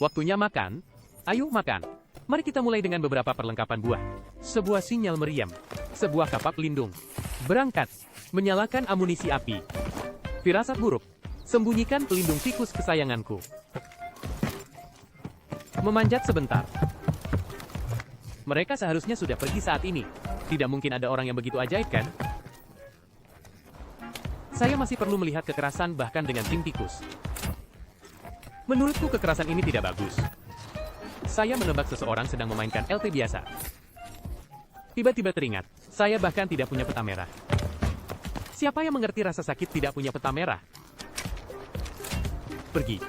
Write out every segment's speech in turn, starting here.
Waktunya makan. Ayo makan. Mari kita mulai dengan beberapa perlengkapan buah. Sebuah sinyal meriam. Sebuah kapak pelindung. Berangkat. Menyalakan amunisi api. Firasat buruk. Sembunyikan pelindung tikus kesayanganku. Memanjat sebentar. Mereka seharusnya sudah pergi saat ini. Tidak mungkin ada orang yang begitu ajaib, kan? Saya masih perlu melihat kekerasan bahkan dengan tim tikus. Menurutku kekerasan ini tidak bagus. Saya menebak seseorang sedang memainkan LT biasa. Tiba-tiba teringat, saya bahkan tidak punya peta merah. Siapa yang mengerti rasa sakit tidak punya peta merah? Pergi.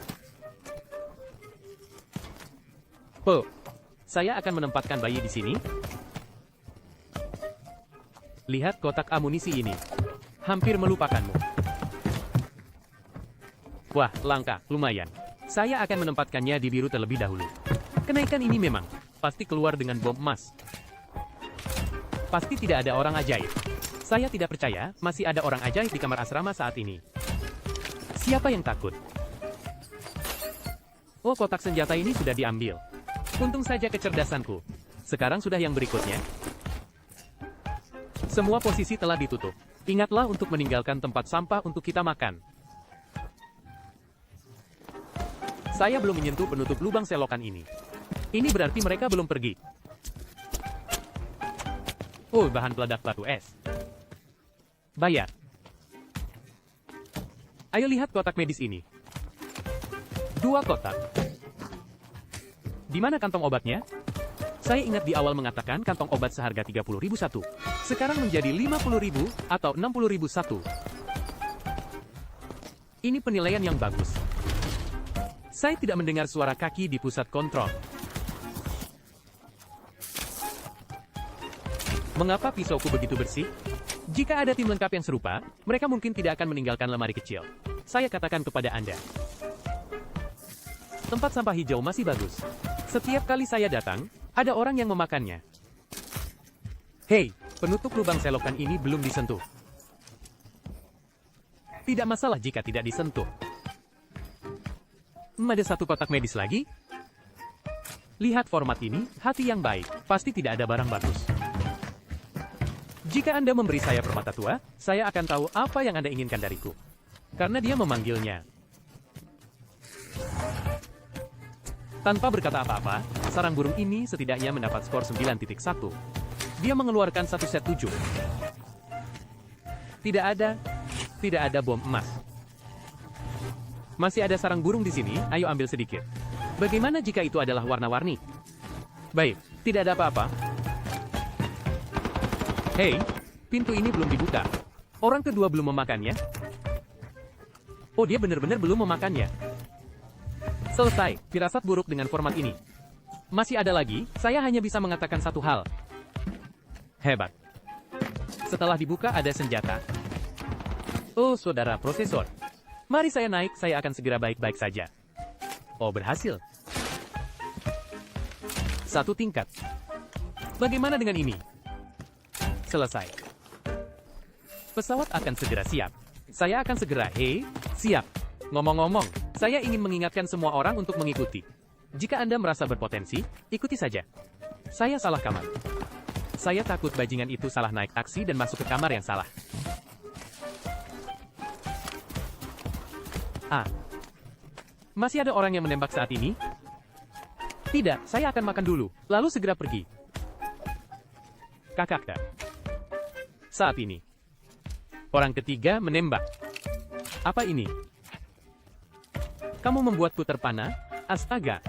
Saya akan menempatkan bayi di sini. Lihat kotak amunisi ini. Hampir melupakanmu. Wah, langka, lumayan. Saya akan menempatkannya di biru terlebih dahulu. Kenaikan ini memang pasti keluar dengan bom emas. Pasti tidak ada orang ajaib. Saya tidak percaya masih ada orang ajaib di kamar asrama saat ini. Siapa yang takut? Oh, kotak senjata ini sudah diambil. Untung saja kecerdasanku. Sekarang sudah yang berikutnya. Semua posisi telah ditutup. Ingatlah untuk meninggalkan tempat sampah untuk kita makan. Saya belum menyentuh penutup lubang selokan ini. Ini berarti mereka belum pergi. Oh, bahan peledak batu es. Bayar. Ayo lihat kotak medis ini. 2 kotak. Di mana kantong obatnya? Saya ingat di awal mengatakan kantong obat seharga 30.000 satu. Sekarang menjadi 50.000 atau 60.000 satu. Ini penilaian yang bagus. Saya tidak mendengar suara kaki di pusat kontrol. Mengapa pisauku begitu bersih? Jika ada tim lengkap yang serupa, mereka mungkin tidak akan meninggalkan lemari kecil. Saya katakan kepada Anda. Tempat sampah hijau masih bagus. Setiap kali saya datang, ada orang yang memakannya. Hei, penutup lubang selokan ini belum disentuh. Tidak masalah jika tidak disentuh. Ada 1 kotak medis lagi? Lihat format ini, hati yang baik, pasti tidak ada barang bagus. Jika Anda memberi saya permata tua, saya akan tahu apa yang Anda inginkan dariku. Karena dia memanggilnya. Tanpa berkata apa-apa, sarang burung ini setidaknya mendapat skor 9.1. Dia mengeluarkan 1 set 7. Tidak ada bom emas. Masih ada sarang burung di sini, ayo ambil sedikit. Bagaimana jika itu adalah warna-warni? Baik, tidak ada apa-apa. Hei, pintu ini belum dibuka. Orang kedua belum memakannya. Oh, dia benar-benar belum memakannya. Selesai, firasat buruk dengan format ini. Masih ada lagi, saya hanya bisa mengatakan satu hal. Hebat. Setelah dibuka ada senjata. Oh, saudara prosesor. Mari saya naik, saya akan segera baik-baik saja. Oh, berhasil. 1 tingkat. Bagaimana dengan ini? Selesai. Pesawat akan segera siap. Saya akan segera, siap. Ngomong-ngomong, saya ingin mengingatkan semua orang untuk mengikuti. Jika Anda merasa berpotensi, ikuti saja. Saya salah kamar. Saya takut bajingan itu salah naik taksi dan masuk ke kamar yang salah. Masih ada orang yang menembak saat ini? Tidak, saya akan makan dulu, lalu segera pergi. Kakakda. Saat ini. Orang ketiga menembak. Apa ini? Kamu membuatku terpana? Astaga.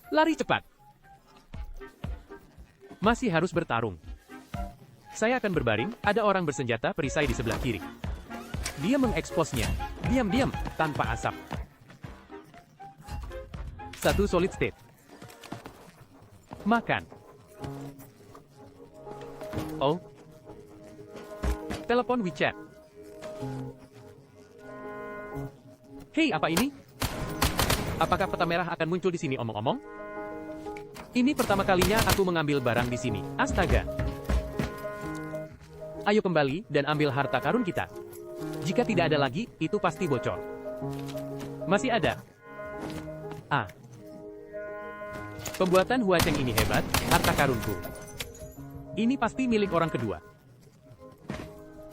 Lari cepat. Masih harus bertarung. Saya akan berbaring, ada orang bersenjata perisai di sebelah kiri. Dia mengeksposnya. Diam-diam, tanpa asap. 1 solid state. Makan. Oh. Telepon WeChat. Hei, apa ini? Apakah peta merah akan muncul di sini omong-omong? Ini pertama kalinya aku mengambil barang di sini. Astaga. Ayo kembali dan ambil harta karun kita. Jika tidak ada lagi, itu pasti bocor. Masih ada. Pembuatan Huacheng ini hebat, harta karunku. Ini pasti milik orang kedua.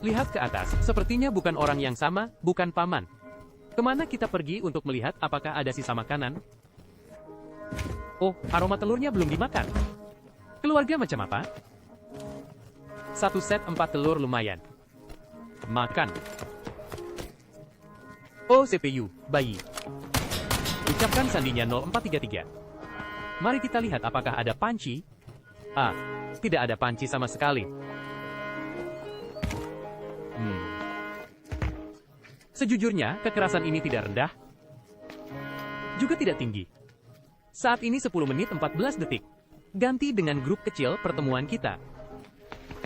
Lihat ke atas, sepertinya bukan orang yang sama, bukan paman. Kemana kita pergi untuk melihat apakah ada sisa makanan? Oh, aroma telurnya belum dimakan. Keluarga macam apa? Satu set 4 telur lumayan. Makan. Oh, CPU, bayi. Ucapkan sandinya 0433. Mari kita lihat apakah ada panci. Ah, tidak ada panci sama sekali. Sejujurnya, kekerasan ini tidak rendah, juga tidak tinggi. Saat ini 10 menit 14 detik. Ganti dengan grup kecil pertemuan kita.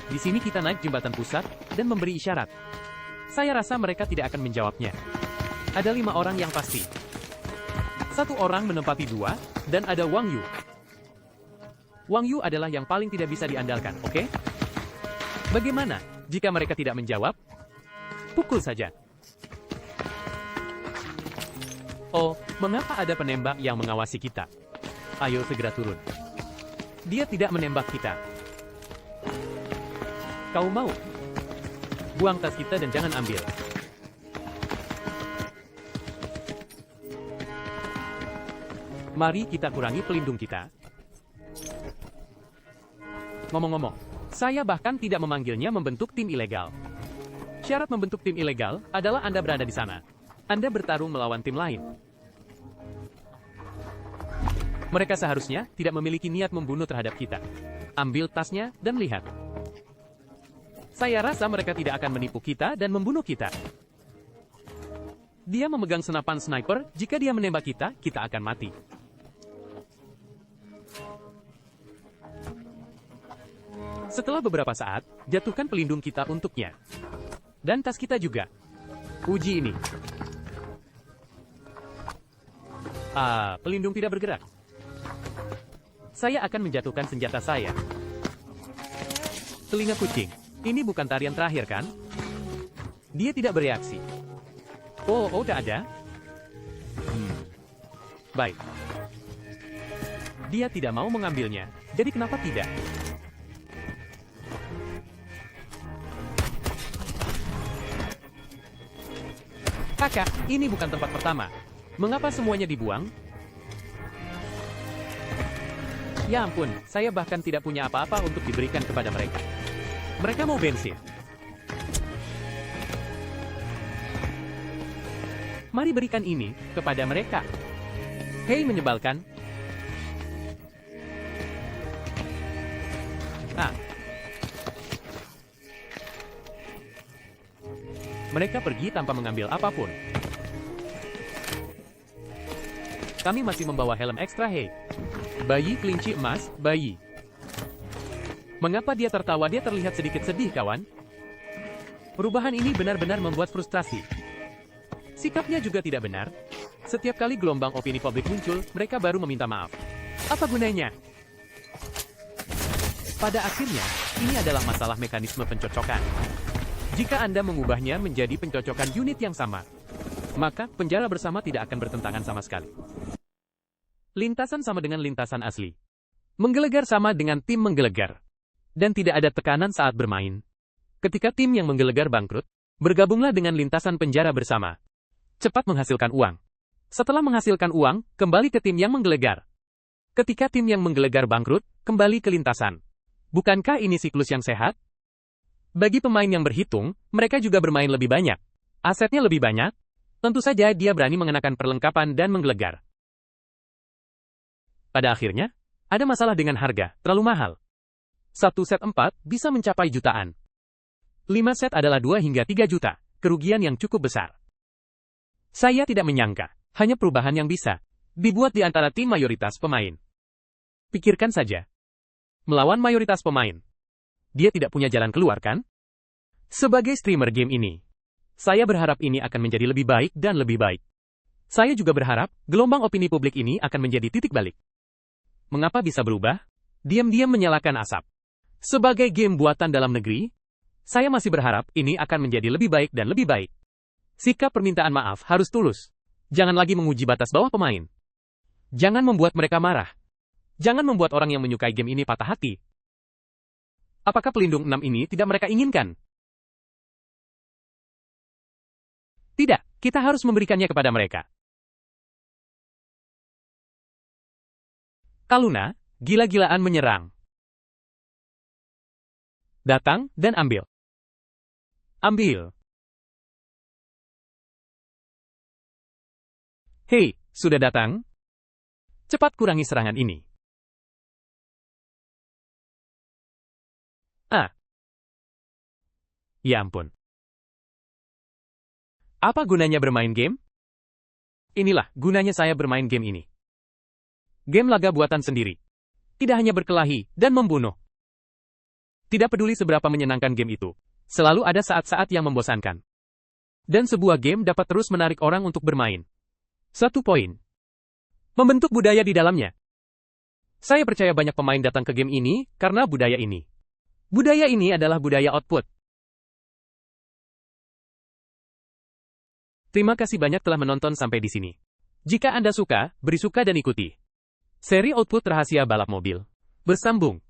Di sini kita naik jembatan pusat dan memberi isyarat. Saya rasa mereka tidak akan menjawabnya. Ada 5 orang yang pasti. 1 orang menempati 2, dan ada Wang Yu. Wang Yu adalah yang paling tidak bisa diandalkan, oke? Bagaimana jika mereka tidak menjawab? Pukul saja. Oh, mengapa ada penembak yang mengawasi kita? Ayo segera turun. Dia tidak menembak kita. Kau mau? Buang tas kita dan jangan ambil. Mari kita kurangi pelindung kita. Ngomong-ngomong, saya bahkan tidak memanggilnya membentuk tim ilegal. Syarat membentuk tim ilegal adalah Anda berada di sana. Anda bertarung melawan tim lain. Mereka seharusnya tidak memiliki niat membunuh terhadap kita. Ambil tasnya dan lihat. Saya rasa mereka tidak akan menipu kita dan membunuh kita. Dia memegang senapan sniper, jika dia menembak kita, kita akan mati. Setelah beberapa saat, jatuhkan pelindung kita untuknya. Dan tas kita juga. Uji ini. Pelindung tidak bergerak. Saya akan menjatuhkan senjata saya. Telinga kucing. Ini bukan tarian terakhir, kan? Dia tidak bereaksi. Oh, udah ada? Baik. Dia tidak mau mengambilnya, jadi kenapa tidak? Kakak, ini bukan tempat pertama. Mengapa semuanya dibuang? Ya ampun, saya bahkan tidak punya apa-apa untuk diberikan kepada mereka. Mereka mau bensin. Mari berikan ini kepada mereka. Hei, menyebalkan. Mereka pergi tanpa mengambil apapun. Kami masih membawa helm ekstra, hei. Bayi kelinci emas, bayi. Mengapa dia tertawa? Dia terlihat sedikit sedih, kawan. Perubahan ini benar-benar membuat frustrasi. Sikapnya juga tidak benar. Setiap kali gelombang opini publik muncul, mereka baru meminta maaf. Apa gunanya? Pada akhirnya, ini adalah masalah mekanisme pencocokan. Jika Anda mengubahnya menjadi pencocokan unit yang sama, maka penjara bersama tidak akan bertentangan sama sekali. Lintasan sama dengan lintasan asli. Menggelegar sama dengan tim menggelegar. Dan tidak ada tekanan saat bermain. Ketika tim yang menggelegar bangkrut, bergabunglah dengan lintasan penjara bersama. Cepat menghasilkan uang. Setelah menghasilkan uang, kembali ke tim yang menggelegar. Ketika tim yang menggelegar bangkrut, kembali ke lintasan. Bukankah ini siklus yang sehat? Bagi pemain yang berhitung, mereka juga bermain lebih banyak. Asetnya lebih banyak. Tentu saja dia berani mengenakan perlengkapan dan menggelegar. Pada akhirnya, ada masalah dengan harga, terlalu mahal. 1 set 4 bisa mencapai jutaan. 5 set adalah 2 hingga 3 juta, kerugian yang cukup besar. Saya tidak menyangka, hanya perubahan yang bisa dibuat di antara tim mayoritas pemain. Pikirkan saja. Melawan mayoritas pemain. Dia tidak punya jalan keluar, kan? Sebagai streamer game ini, saya berharap ini akan menjadi lebih baik dan lebih baik. Saya juga berharap gelombang opini publik ini akan menjadi titik balik. Mengapa bisa berubah? Diam-diam menyalakan asap. Sebagai game buatan dalam negeri, saya masih berharap ini akan menjadi lebih baik dan lebih baik. Sikap permintaan maaf harus tulus. Jangan lagi menguji batas bawah pemain. Jangan membuat mereka marah. Jangan membuat orang yang menyukai game ini patah hati. Apakah pelindung 6 ini tidak mereka inginkan? Tidak, kita harus memberikannya kepada mereka. Kaluna, gila-gilaan menyerang. Datang dan ambil. Ambil. Hei, sudah datang? Cepat kurangi serangan ini. Ah. Ya ampun. Apa gunanya bermain game? Inilah gunanya saya bermain game ini. Game laga buatan sendiri. Tidak hanya berkelahi dan membunuh. Tidak peduli seberapa menyenangkan game itu. Selalu ada saat-saat yang membosankan. Dan sebuah game dapat terus menarik orang untuk bermain. 1 poin. Membentuk budaya di dalamnya. Saya percaya banyak pemain datang ke game ini karena budaya ini. Budaya ini adalah budaya output. Terima kasih banyak telah menonton sampai di sini. Jika Anda suka, beri suka dan ikuti seri output rahasia balap mobil. Bersambung.